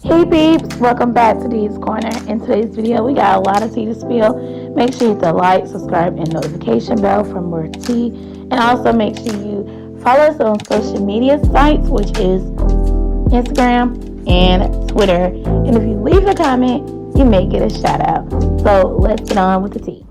Hey peeps, welcome back to Dee's Corner. In today's video, we got a lot of tea to spill. Make sure you hit the like, subscribe, and notification bell for more tea. And also make sure you follow us on social media sites, which is Instagram and Twitter. And if you leave a comment, you may get a shout out. So let's get on with the tea.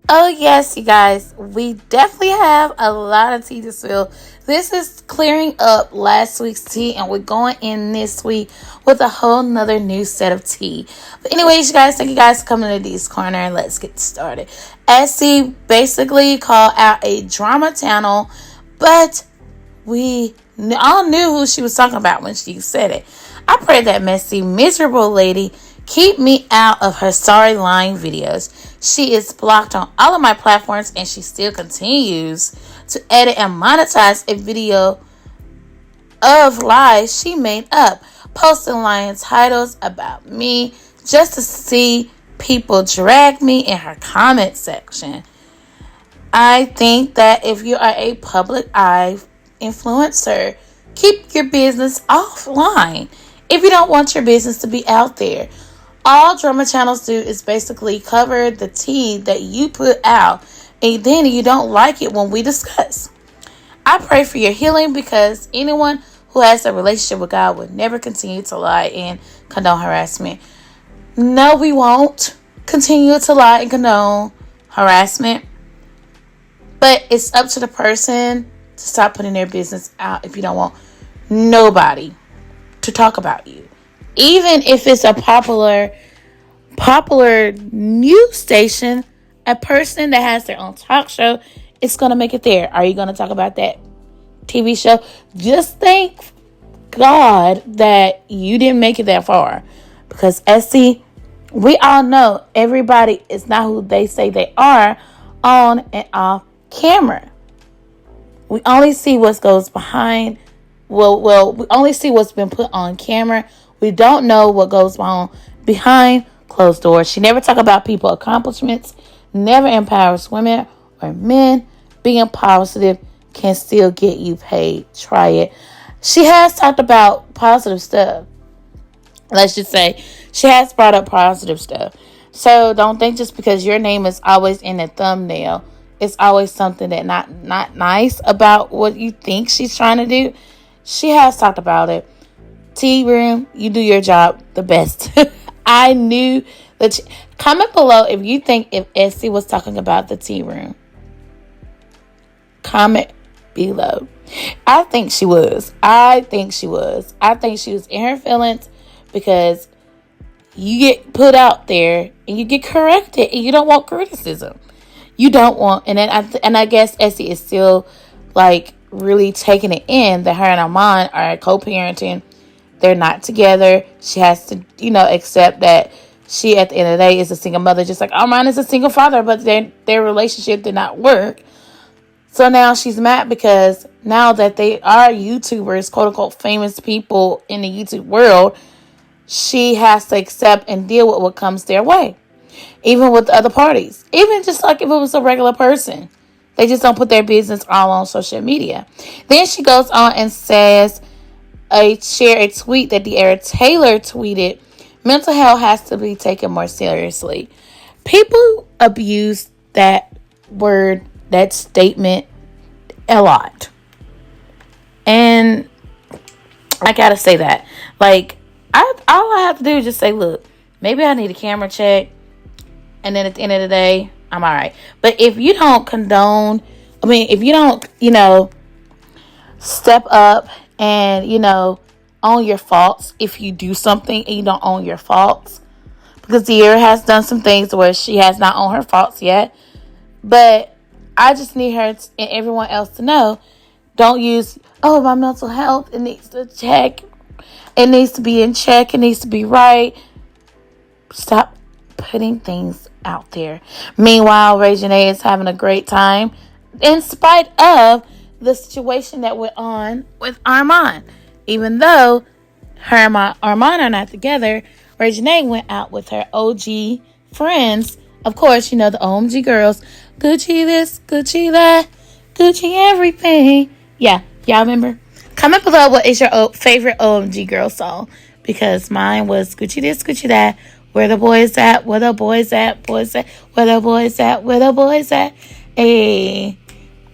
Oh yes, you guys, we definitely have a lot of tea to spill. This is clearing up last week's tea, and we're going in this week with a whole nother new set of tea. But anyways, you guys, thank you guys for coming to Dee's Corner. Let's get started. Essy basically called out a drama channel, but we all knew who she was talking about when she said it. I pray that messy, miserable lady keep me out of her sorry lying videos. She is blocked on all of my platforms, and she still continues to edit and monetize a video of lies she made up, posting lying titles about me just to see people drag me in her comment section. I think that if you are a public eye influencer, keep your business offline if you don't want your business to be out there. All drama channels do is basically cover the tea that you put out, and then you don't like it when we discuss. I pray for your healing, because anyone who has a relationship with God would never continue to lie and condone harassment. No, we won't continue to lie and condone harassment, but it's up to the person to stop putting their business out if you don't want nobody to talk about you. Even if it's a popular news station, a person that has their own talk show, it's going to make it there. Are you going to talk about that TV show? Just thank God that you didn't make it that far. Because Essy, we all know everybody is not who they say they are on and off camera. We only see what goes behind. Well, we only see what's been put on camera. We don't know what goes on behind closed doors. She never talk about people's accomplishments, never empowers women or men. Being positive can still get you paid. Try it. She has talked about positive stuff. Let's just say she has brought up positive stuff. So don't think just because your name is always in the thumbnail, it's always something that not nice about what you think she's trying to do. She has talked about it. Tea room, you do your job the best. I knew that. Comment below if you think if Essy was talking about the tea room. Comment below. I think she was. I think she was in her feelings, because you get put out there and you get corrected, and you don't want criticism. You don't want, and then I guess Essy is still like really taking it in that her and Armand are co-parenting. They're not together. She has to, accept that she, at the end of the day, is a single mother, just like Armand is a single father, but their relationship did not work. So now she's mad because now that they are YouTubers, quote unquote, famous people in the YouTube world, she has to accept and deal with what comes their way. Even with other parties. Even just like if it was a regular person. They just don't put their business all on social media. Then she goes on and says, share a tweet that De'Ara Taylor tweeted. Mental health has to be taken more seriously. People abuse that word, that statement, a lot. And I gotta say that. Like, all I have to do is just say, look, maybe I need a camera check. And then at the end of the day, I'm all right. But if you don't if you don't, step up and, own your faults, if you do something and you don't own your faults, because De'Ara has done some things where she has not owned her faults yet. But I just need her and everyone else to know, don't use, my mental health, it needs to check. It needs to be in check. It needs to be right. Stop putting things out there. Meanwhile, Reginae is having a great time in spite of the situation that went on with Armand. Even though her and Armand are not together, Reginae went out with her OG friends. Of course, the OMG girls. Gucci this, Gucci that, Gucci everything. Yeah, y'all remember? Comment below what is your favorite OMG girl song. Because mine was Gucci this, Gucci that. Where the boys at? Where the boys at? Boys at? Where the boys at? Where the boys at? Hey.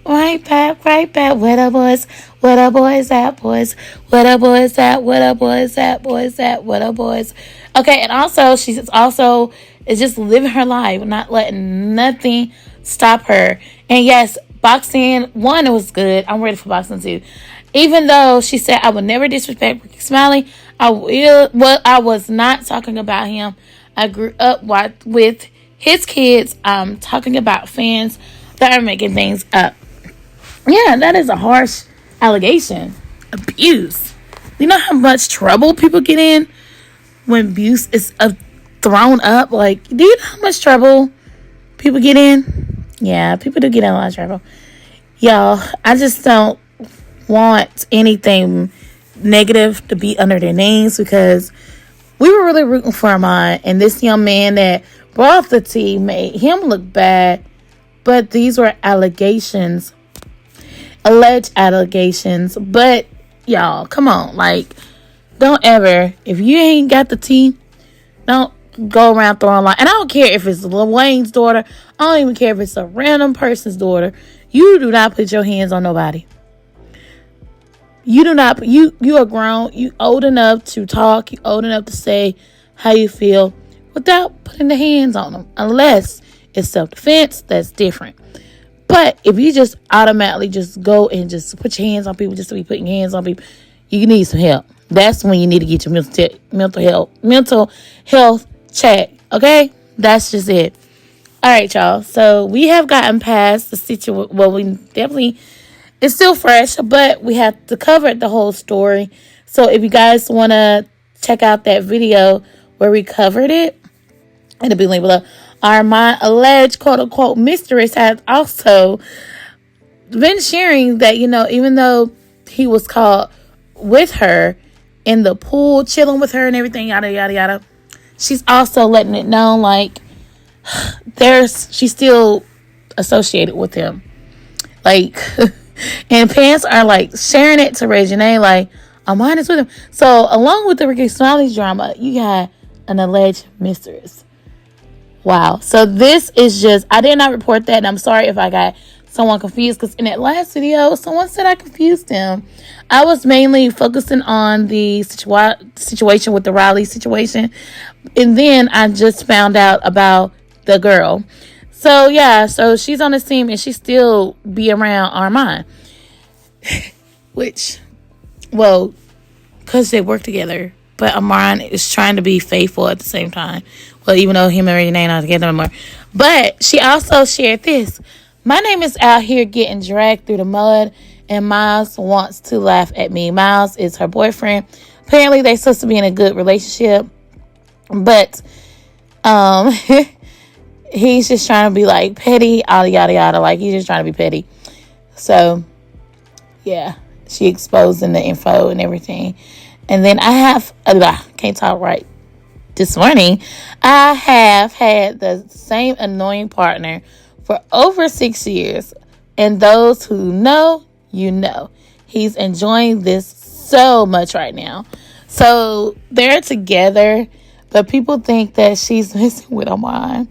Right back. Where the boys? Where the boys at? Boys. Where the boys at? Where the boys at? Boys at? Where the boys? Okay, and also she's also is just living her life, not letting nothing stop her. And yes, boxing one, it was good. I'm ready for boxing two. Even though she said I would never disrespect Ricky Smiley, I will. Well, I was not talking about him. I grew up with his kids. I'm talking about fans that are making things up. Yeah, that is a harsh allegation. Abuse. You know how much trouble people get in when abuse is thrown up? Like, do you know how much trouble people get in? Yeah, people do get in a lot of trouble. Y'all, I just don't want anything negative to be under their names because we were really rooting for mine. And this young man that brought the tea made him look bad. But these were allegations. Alleged allegations. But y'all, come on. Like, don't ever, if you ain't got the tea, don't go around throwing light. And I don't care if it's Lil Wayne's daughter. I don't even care if it's a random person's daughter. You do not put your hands on nobody. You do not, you are grown. You old enough to talk. You old enough to say how you feel without putting the hands on them. Unless it's self-defense, that's different. But if you just automatically just go and just put your hands on people just to be putting hands on people, you need some help. That's when you need to get your mental health check. Okay? That's just it. All right, y'all. So we have gotten past the situation. Well, we definitely, it's still fresh, but we have to cover the whole story. So if you guys want to check out that video where we covered it, it'll be linked below. My alleged quote-unquote mistress has also been sharing that, you know, even though he was caught with her in the pool, chilling with her and everything, yada, yada, yada, she's also letting it known, like, she's still associated with him. Like, and parents are, like, sharing it to Reginae, like, I'm honest with him. So, along with the Ricky Smiley drama, you got an alleged mistress. Wow. So this is just, I did not report that, and I'm sorry if I got someone confused, because in that last video, someone said I confused him. I was mainly focusing on the situation with the Riley situation, and then I just found out about the girl. So yeah, so she's on this team, and she still be around Armand, which, well, because they work together. But Armand is trying to be faithful at the same time. Well, even though him and Reginae not together anymore. But she also shared this. My name is out here getting dragged through the mud, and Miles wants to laugh at me. Miles is her boyfriend. Apparently, they're supposed to be in a good relationship. But he's just trying to be, like, petty, yada, yada, yada. Like, he's just trying to be petty. So, yeah. She exposing the info and everything. And then I can't talk right this morning. I have had the same annoying partner for over 6 years. And those who know, you know. He's enjoying this so much right now. So they're together, but people think that she's messing with Armand.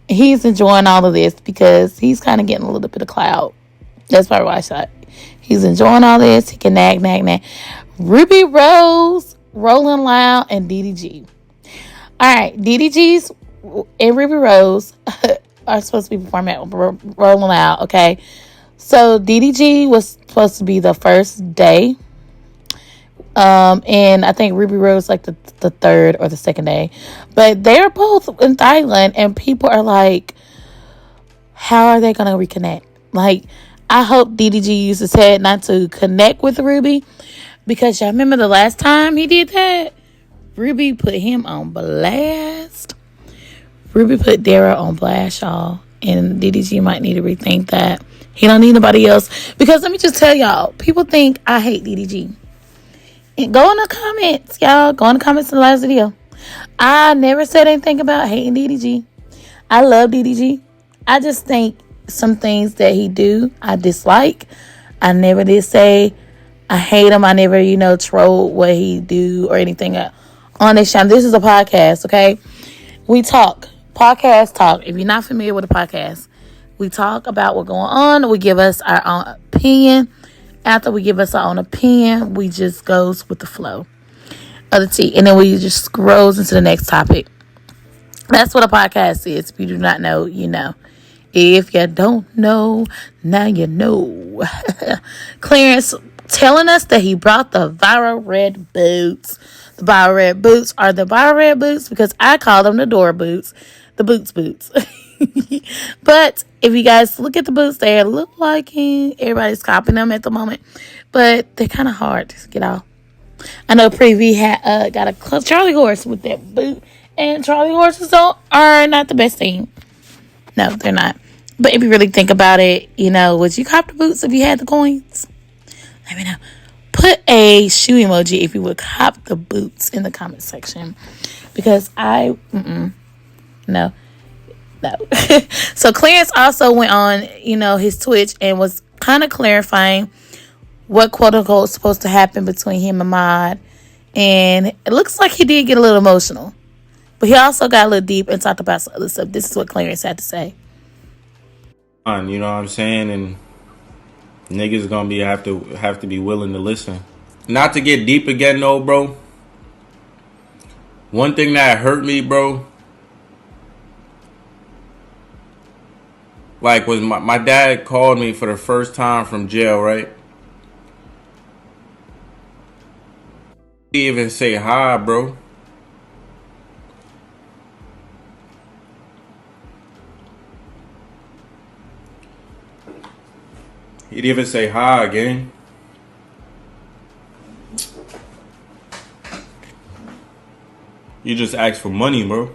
He's enjoying all of this because he's kind of getting a little bit of clout. That's probably why I shot. He's enjoying all this. He can nag. Ruby Rose, Rolling Loud, and DDG. All right, DDG's and Ruby Rose are supposed to be performing at Rolling Loud, okay? So DDG was supposed to be the first day. And I think Ruby Rose like the third or the second day. But they're both in Thailand, and people are like, how are they going to reconnect? Like, I hope DDG used his head not to connect with Ruby, because y'all remember the last time he did that? Ruby put him on blast. Ruby put Dara on blast, y'all. And DDG might need to rethink that. He don't need nobody else. Because let me just tell y'all, people think I hate DDG. And go in the comments, y'all. Go in the comments in the last video. I never said anything about hating DDG. I love DDG. I just think some things that he do, I dislike. I never did say I hate him. I never, troll what he do or anything on this channel. This is a podcast, okay? We talk. Podcast talk. If you're not familiar with a podcast, we talk about what's going on. We give us our own opinion. After we give us our own opinion, we just goes with the flow of the tea. And then we just scrolls into the next topic. That's what a podcast is. If you do not know, you know. If you don't know, now you know. Clarence telling us that he brought the viral red boots. The viral red boots are the viral red boots because I call them the door boots. The boots. But if you guys look at the boots, they look like everybody's copying them at the moment. But they're kind of hard to get off. I know Preview had got a Charlie horse with that boot. And Charlie horses are not the best thing. No, they're not. But if you really think about it, would you cop the boots if you had the coins? Let me know. Put a shoe emoji if you would cop the boots in the comment section. Because no. So Clarence also went on, his Twitch and was kind of clarifying what quote unquote is supposed to happen between him and Mod. And it looks like he did get a little emotional. But he also got a little deep and talked about some other stuff. This is what Clarence had to say. You know what I'm saying? And niggas gonna have to be willing to listen. Not to get deep again though, bro. One thing that hurt me, bro, like was my dad called me for the first time from jail, right? He didn't even say hi, bro. He didn't even say hi again. You just asked for money, bro.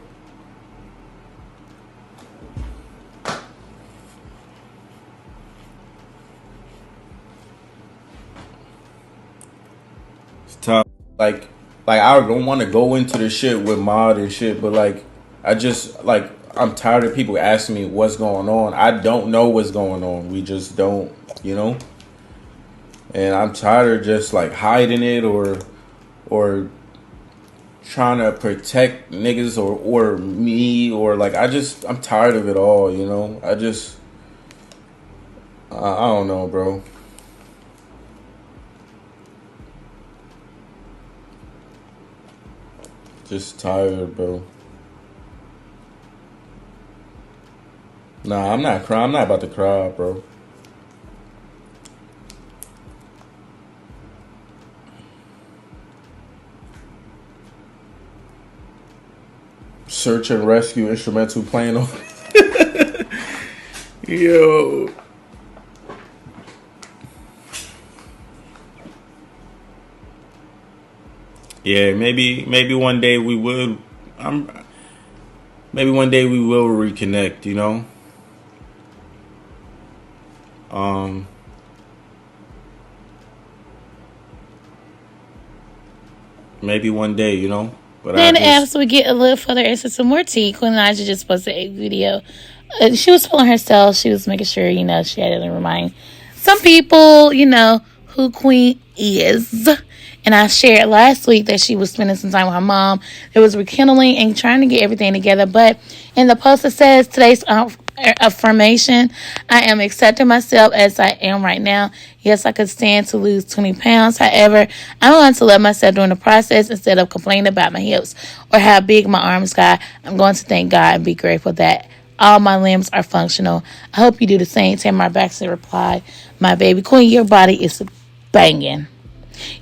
It's tough. Like I don't want to go into the shit with Mod and shit, but I'm tired of people asking me what's going on. I don't know what's going on. We just don't, And I'm tired of just hiding it or trying to protect niggas or me or I'm tired of it all, I don't know, bro. Just tired, bro. Nah, I'm not crying. I'm not about to cry, bro. Search and rescue instrumental playing on. Yo. Yeah, maybe one day we will. Maybe one day we will reconnect, Maybe one day, But then after we get a little further into some more tea, Queen Naija just posted a video. She was feeling herself. She was making sure, she had to remind some people, who Queen is. And I shared last week that she was spending some time with her mom. It was rekindling and trying to get everything together. But in the post it says, today's affirmation, I am accepting myself as I am right now. Yes, I could stand to lose 20 pounds. However, I'm going to love myself during the process instead of complaining about my hips or how big my arms got. I'm going to thank God and be grateful that all my limbs are functional. I hope you do the same. Tamara Baxter replied, my baby queen, your body is banging.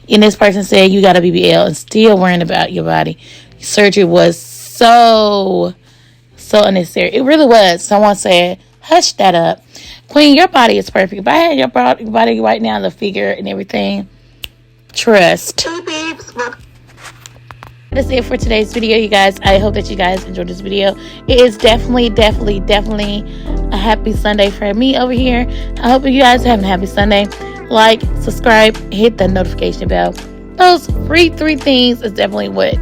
And this person said, you got a BBL and still worrying about your body. Surgery was so unnecessary. It really was. Someone said, hush that up. Queen, your body is perfect. If I had your body right now, the figure and everything, trust. Hey, peeps. That's it for today's video, you guys. I hope that you guys enjoyed this video. It is definitely a happy Sunday for me over here. I hope you guys are having a happy Sunday. Like, subscribe, hit the notification bell. Those free 3 things is definitely what,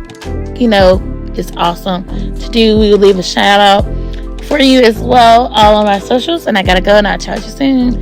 is awesome to do. We will leave a shout out for you as well, all on my socials. And I gotta go, and I'll chat you soon.